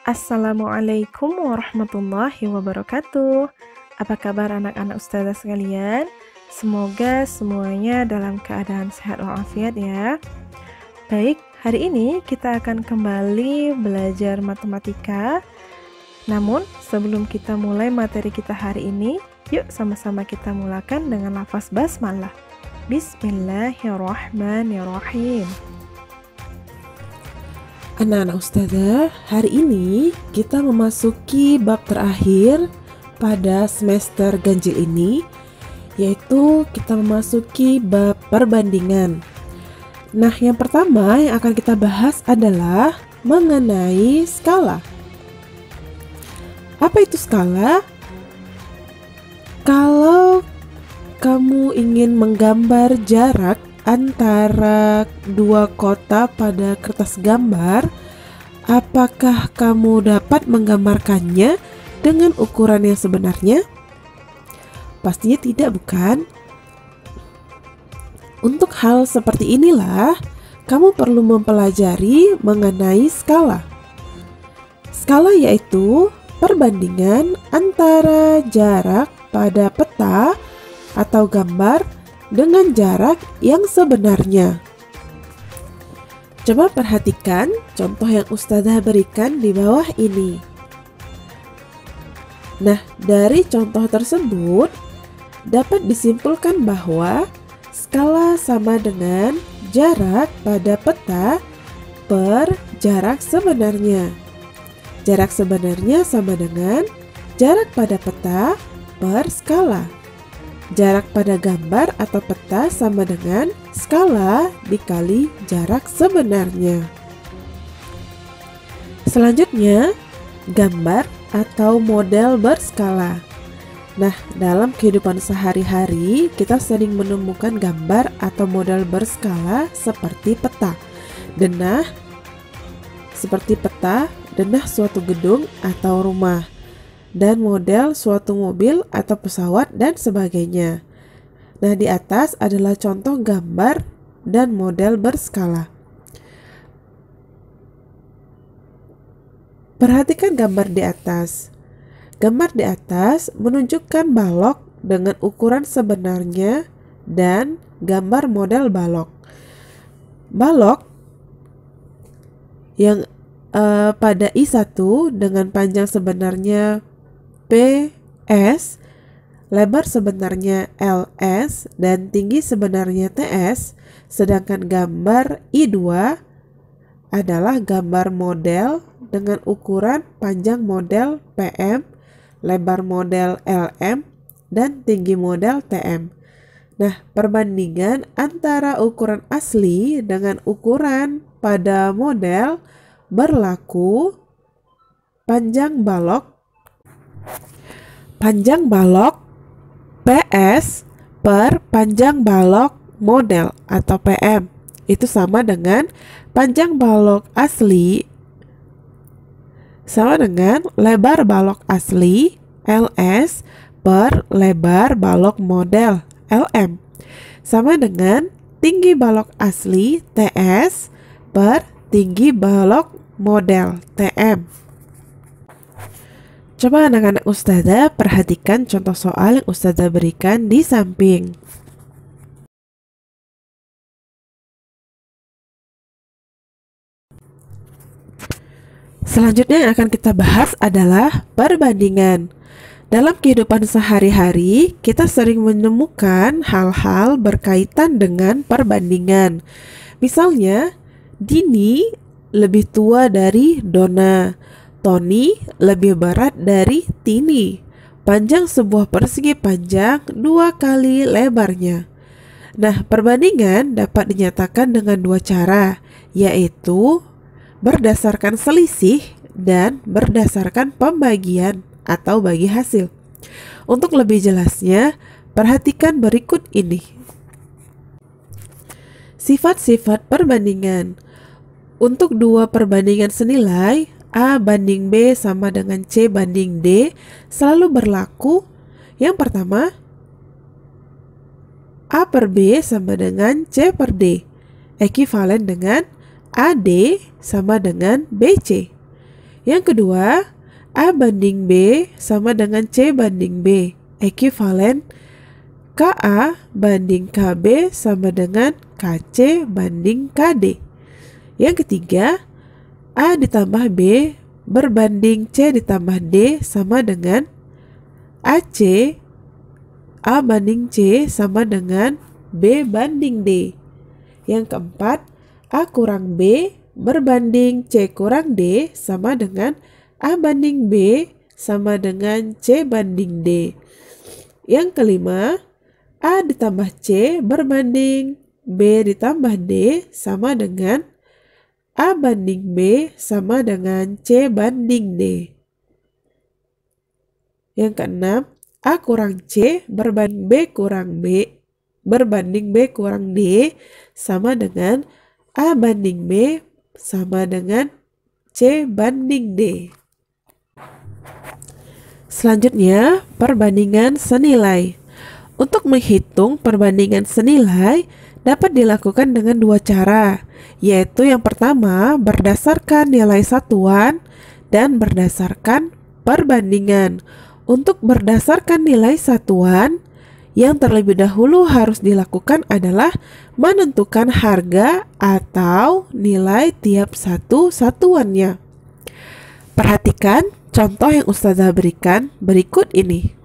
Assalamualaikum warahmatullahi wabarakatuh. Apa kabar anak-anak ustazah sekalian? Semoga semuanya dalam keadaan sehat walafiat ya. Baik, hari ini kita akan kembali belajar matematika. Namun, sebelum kita mulai materi kita hari ini, yuk sama-sama kita mulakan dengan lafaz basmalah. Bismillahirrahmanirrahim. Anak-anak ustazah, hari ini kita memasuki bab terakhir pada semester ganjil ini, yaitu kita memasuki bab perbandingan. Nah, yang pertama yang akan kita bahas adalah mengenai skala. Apa itu skala? Kalau kamu ingin menggambar jarak antara dua kota pada kertas gambar, apakah kamu dapat menggambarkannya dengan ukuran yang sebenarnya? Pastinya tidak, bukan? Untuk hal seperti inilah, kamu perlu mempelajari mengenai skala. Skala yaitu perbandingan antara jarak pada peta atau gambar dengan jarak yang sebenarnya. Coba perhatikan contoh yang ustazah berikan di bawah ini. Nah, dari contoh tersebut dapat disimpulkan bahwa skala sama dengan jarak pada peta per jarak sebenarnya. Jarak sebenarnya sama dengan jarak pada peta per skala. Jarak pada gambar atau peta sama dengan skala dikali jarak sebenarnya. Selanjutnya, gambar atau model berskala. Nah, dalam kehidupan sehari-hari kita sering menemukan gambar atau model berskala seperti peta, denah suatu gedung atau rumah, dan model suatu mobil atau pesawat dan sebagainya. Nah, di atas adalah contoh gambar dan model berskala. Perhatikan gambar di atas. Gambar di atas menunjukkan balok dengan ukuran sebenarnya dan gambar model balok. Balok yang pada I1 dengan panjang sebenarnya PS, lebar sebenarnya LS, dan tinggi sebenarnya TS, sedangkan gambar I2 adalah gambar model dengan ukuran panjang model PM, lebar model LM, dan tinggi model TM. Nah, perbandingan antara ukuran asli dengan ukuran pada model berlaku panjang balok PS per panjang balok model atau PM itu sama dengan panjang balok asli sama dengan lebar balok asli LS per lebar balok model LM sama dengan tinggi balok asli TS per tinggi balok model TM. Coba anak-anak ustazah perhatikan contoh soal yang ustazah berikan di samping. Selanjutnya yang akan kita bahas adalah perbandingan. Dalam kehidupan sehari-hari, kita sering menemukan hal-hal berkaitan dengan perbandingan. Misalnya, Dini lebih tua dari Donna. Tony lebih berat dari Tini. Panjang sebuah persegi panjang 2 kali lebarnya. Nah, perbandingan dapat dinyatakan dengan dua cara, yaitu berdasarkan selisih dan berdasarkan pembagian atau bagi hasil. Untuk lebih jelasnya, perhatikan berikut ini. Sifat-sifat perbandingan. Untuk dua perbandingan senilai A banding B sama dengan C banding D selalu berlaku. Yang pertama, A per B sama dengan C per D, ekivalen dengan AD sama dengan BC. Yang kedua, A banding B sama dengan C banding B. Ekuivalen KA banding KB sama dengan KC banding KD. Yang ketiga, A ditambah B berbanding C ditambah D sama dengan AC. A banding C sama dengan B banding D. Yang keempat, A kurang B berbanding C kurang D sama dengan A banding B sama dengan C banding D. Yang kelima, A ditambah C berbanding B ditambah D sama dengan A banding B sama dengan C banding D. Yang keenam, A kurang C berbanding B kurang B berbanding B kurang D sama dengan A banding B sama dengan C banding D. Selanjutnya, perbandingan senilai. Untuk menghitung perbandingan senilai dapat dilakukan dengan dua cara, yaitu yang pertama berdasarkan nilai satuan dan berdasarkan perbandingan. Untuk berdasarkan nilai satuan, yang terlebih dahulu harus dilakukan adalah menentukan harga atau nilai tiap satu satuannya. Perhatikan contoh yang Ustazah berikan berikut ini.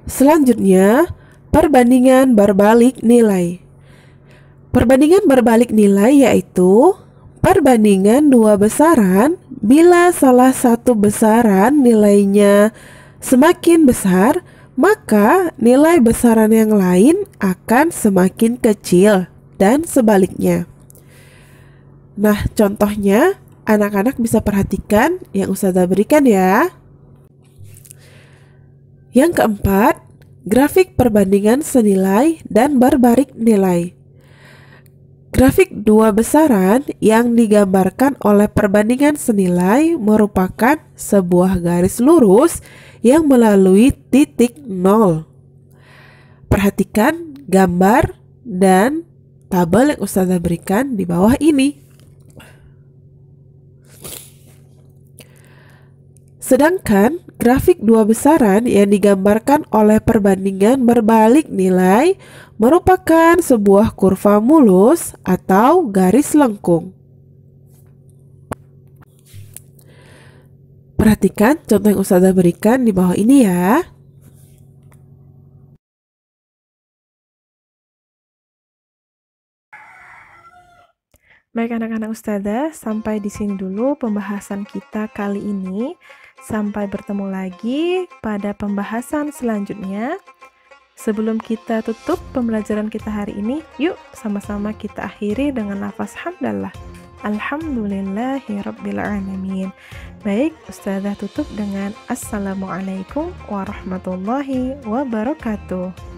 Selanjutnya, perbandingan berbalik nilai. Perbandingan berbalik nilai yaitu perbandingan dua besaran bila salah satu besaran nilainya semakin besar, maka nilai besaran yang lain akan semakin kecil dan sebaliknya. Nah, contohnya anak-anak bisa perhatikan yang Ustazah berikan ya. Yang keempat, grafik perbandingan senilai dan berbalik nilai. Grafik dua besaran yang digambarkan oleh perbandingan senilai merupakan sebuah garis lurus yang melalui titik nol. Perhatikan gambar dan tabel yang Ustazah berikan di bawah ini. Sedangkan grafik dua besaran yang digambarkan oleh perbandingan berbalik nilai merupakan sebuah kurva mulus atau garis lengkung. Perhatikan contoh yang Ustazah berikan di bawah ini ya. Baik anak-anak Ustazah, sampai di sini dulu pembahasan kita kali ini. Sampai bertemu lagi pada pembahasan selanjutnya. Sebelum kita tutup pembelajaran kita hari ini, yuk sama-sama kita akhiri dengan lafaz hamdalah. Alhamdulillahirrabbilalamin. Baik, Ustazah tutup dengan Assalamualaikum warahmatullahi wabarakatuh.